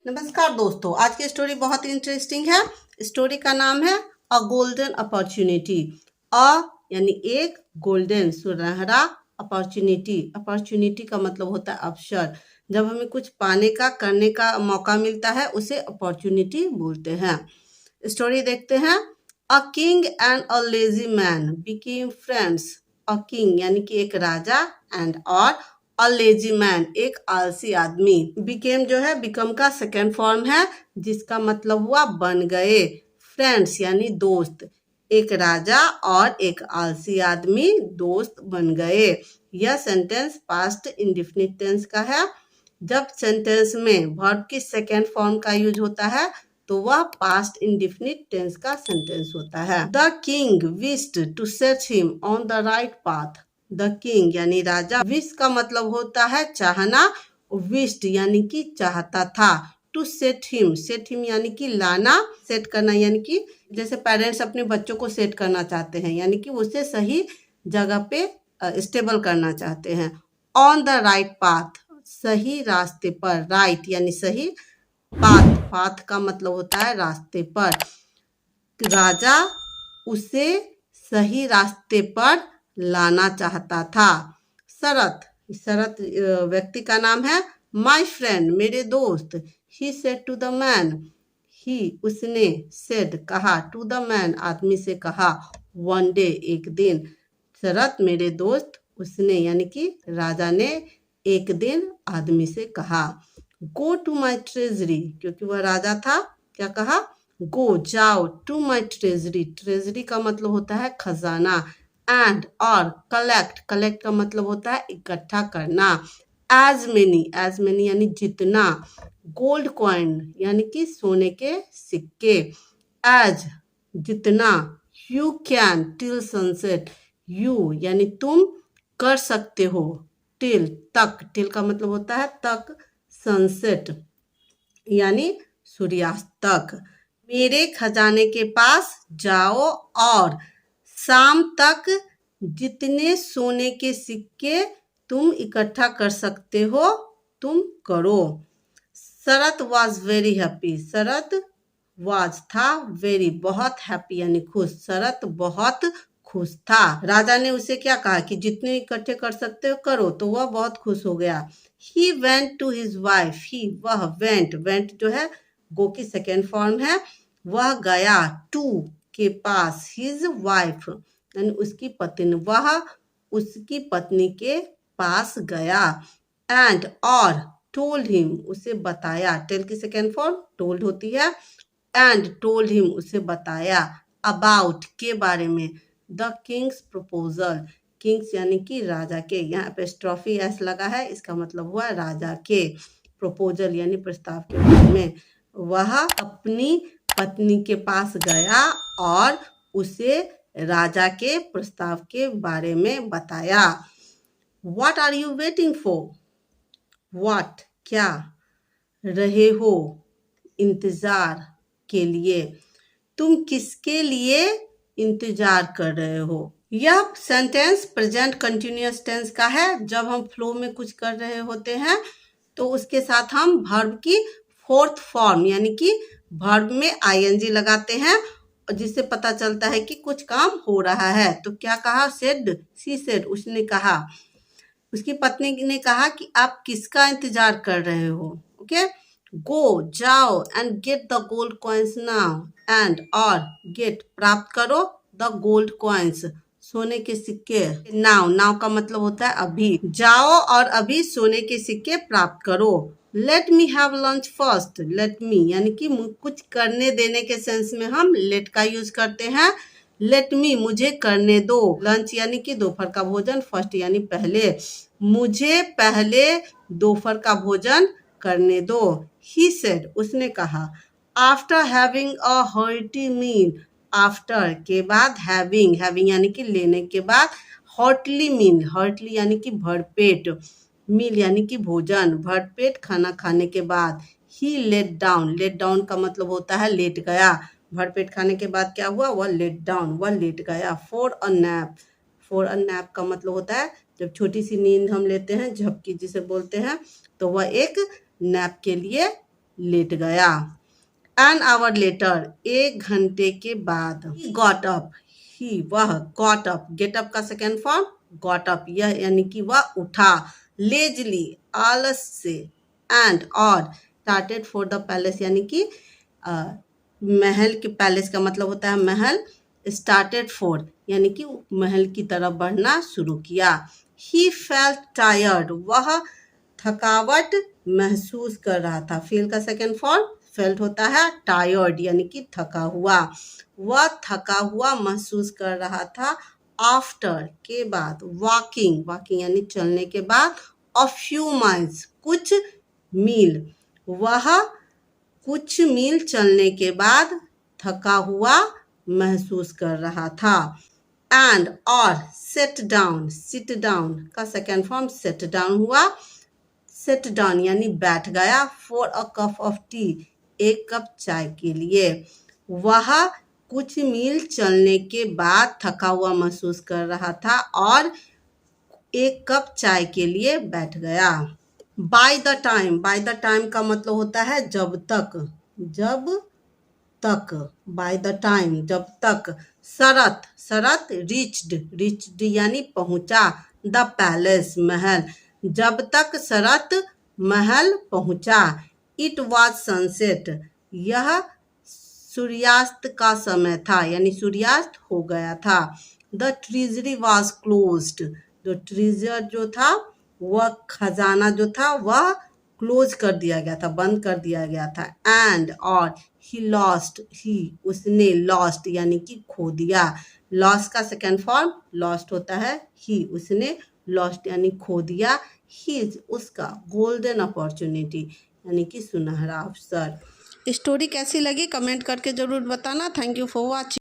नमस्कार दोस्तों, आज की स्टोरी बहुत इंटरेस्टिंग है। स्टोरी का नाम है अ गोल्डन अपॉर्चुनिटी। अ यानी एक, गोल्डन सुनहरा, अपॉर्चुनिटी, अपॉर्चुनिटी का मतलब होता है अवसर। जब हमें कुछ पाने का, करने का मौका मिलता है उसे अपॉर्चुनिटी बोलते हैं। स्टोरी देखते हैं। A king and a lazy man became friends. A king यानी कि एक राजा, एंड और अ लेजी मैन एक आलसी आदमी। बिकेम जो है बिकम का सेकेंड फॉर्म है, जिसका मतलब हुआ बन गए। फ्रेंड्स यानी दोस्त। एक राजा और एक आलसी आदमी दोस्त बन गए। यह सेंटेंस पास्ट इंडेफिनिट टेंस का है। जब सेंटेंस में वर्ब की सेकेंड फॉर्म का यूज होता है तो वह पास्ट इंडेफिनिट टेंस का सेंटेंस होता है। The king wished to set him on the right path. The king यानी राजा, विश का मतलब होता है चाहना, विश्ड यानी कि चाहता था, टू सेट हिम यानी कि लाना, सेट करना यानी कि जैसे पेरेंट्स अपने बच्चों को सेट करना चाहते हैं, यानी कि उसे सही जगह पे स्टेबल करना चाहते हैं। ऑन द राइट पाथ सही रास्ते पर, राइट यानी सही, पाथ पाथ का मतलब होता है रास्ते पर। राजा उसे सही रास्ते पर लाना चाहता था। शरत, शरत व्यक्ति का नाम है। माय फ्रेंड मेरे दोस्त। He said to the man, he उसने, सेड कहा, टू द मैन आदमी से कहा, वन डे एक दिन। शरत मेरे दोस्त, उसने यानी कि राजा ने एक दिन आदमी से कहा। गो टू माई ट्रेजरी, क्योंकि वह राजा था, क्या कहा, गो जाओ, टू माई ट्रेजरी, ट्रेजरी का मतलब होता है खजाना, एंड और कलेक्ट, कलेक्ट का मतलब होता है इकट्ठा करना, एज मेनी यानी जितना, गोल्ड कॉइन यानी कि सोने के सिक्के, एज जितना, you can till sunset, you यानी तुम कर सकते हो, टिल तक, टिल का मतलब होता है तक, सनसेट यानी सूर्यास्त तक। मेरे खजाने के पास जाओ और शाम तक जितने सोने के सिक्के तुम इकट्ठा कर सकते हो तुम करो। Sharat was very happy, Sharat was था, वेरी बहुत, हैप्पी यानी खुश, शरत बहुत खुश था। राजा ने उसे क्या कहा कि जितने इकट्ठे कर सकते हो करो, तो वह बहुत खुश हो गया। He went to his wife, he वह, वेंट, वेंट जो है गो की सेकेंड फॉर्म है, वह गया, टू के पास, हिज वाइफ यानी उसकी पत्नी, वह उसकी पत्नी के पास गया, एंड और टोल्ड हिम उसे बताया, टेल की सेकेंड फॉर्म टोल्ड होती है, एंड टोल्ड हिम उसे बताया, अबाउट के बारे में, द किंग्स प्रपोजल, किंग्स यानी कि राजा के, यहाँ पे स्ट्रॉफी एस लगा है, इसका मतलब हुआ राजा के, प्रपोजल यानी प्रस्ताव के बारे में। वह अपनी पत्नी के पास गया और उसे राजा के प्रस्ताव के बारे में बताया। What are you waiting for? What क्या, रहे हो, इंतजार के लिए, तुम किसके लिए इंतजार कर रहे हो। यह सेंटेंस प्रेजेंट कंटिन्यूअस टेंस का है। जब हम फ्लो में कुछ कर रहे होते हैं तो उसके साथ हम वर्ब की फोर्थ फॉर्म यानी कि वर्ब में आईएनजी लगाते हैं, जिससे पता चलता है कि कुछ काम हो रहा है। तो क्या कहा, सेड, सी सेड, उसने कहा, उसकी पत्नी ने कहा कि आप किसका इंतजार कर रहे हो। ओके, गो जाओ, and get the gold coins now, and और गेट प्राप्त करो, द गोल्ड कॉइन्स सोने के सिक्के, नाउ, नाउ का मतलब होता है अभी, जाओ और अभी सोने के सिक्के प्राप्त करो। Let me have lunch first, let me यानी कि कुछ करने देने के सेंस में हम लेट का यूज करते हैं। लेट मी मुझे करने दो, लंच यानी कि दोपहर का भोजन, फर्स्ट यानी पहले, मुझे पहले दोपहर का भोजन करने दो। ही सेड उसने कहा, after having a hearty meal, after के बाद, हैविंग, हैविंग यानी कि लेने के बाद, हॉटली मील, हॉटली यानी कि भरपेट, मील यानी कि भोजन, भरपेट खाना खाने के बाद। ही लेट डाउन, लेट डाउन का मतलब होता है लेट गया, भरपेट खाने के बाद क्या हुआ, वह लेट डाउन, वह लेट गया। For a nap, for a nap का मतलब होता है जब छोटी सी नींद हम लेते हैं, झपकी जिसे बोलते हैं, तो वह एक नैप के लिए लेट गया। एन आवर लेटर, 1 घंटे के बाद, ही गॉट अप, ही वह, गॉट अप, गेट अप का सेकेंड फॉर्म गॉट अप, यह यानी कि वह उठा, लेजली, आलस से, एंड और, स्टार्टेड फॉर द पैलेस यानी कि महल के, पैलेस का मतलब होता है महल, स्टार्टेड फॉर यानी कि महल की तरफ बढ़ना शुरू किया। ही फेल्ट टायर्ड, वह थकावट महसूस कर रहा था। फील का सेकेंड फॉर्म फेल्ट होता है टायर्ड यानी कि थका हुआ, वह थका हुआ महसूस कर रहा था। आफ्टर के बाद, वॉकिंग, वॉकिंग यानी चलने के बाद, अ फ्यू माइल्स, कुछ मील, वह कुछ मील चलने के बाद थका हुआ महसूस कर रहा था। एंड और, सेट डाउन, सिट डाउन का सेकेंड फॉर्म सेट डाउन हुआ, सेट डाउन यानी बैठ गया, for a cup of T, 1 cup चाय के लिए। वह कुछ मील चलने के बाद थका हुआ महसूस कर रहा था और 1 कप चाय के लिए बैठ गया। By the time, by the time का मतलब होता है जब तक, जब तक, बाय द टाइम जब तक। शरत, शरत, रिच्ड, रिच्ड यानी पहुंचा, द पैलेस महल, जब तक शरत महल पहुंचा। इट वॉज सनसेट, यह सूर्यास्त का समय था यानी सूर्यास्त हो गया था। द ट्रेजरी वॉज क्लोज्ड, जो ट्रेजर जो था वह खजाना जो था वह क्लोज कर दिया गया था, बंद कर दिया गया था। एंड और, ही लॉस्ट, ही उसने, लॉस्ट यानी कि खो दिया, लॉस का सेकेंड फॉर्म लॉस्ट होता है, ही उसने, लॉस्ट यानी खो दिया। हिज उसका, गोल्डन अपॉर्चुनिटी यानी कि सुनहरा अवसर। स्टोरी कैसी लगी कमेंट करके जरूर बताना। Thank you for watching.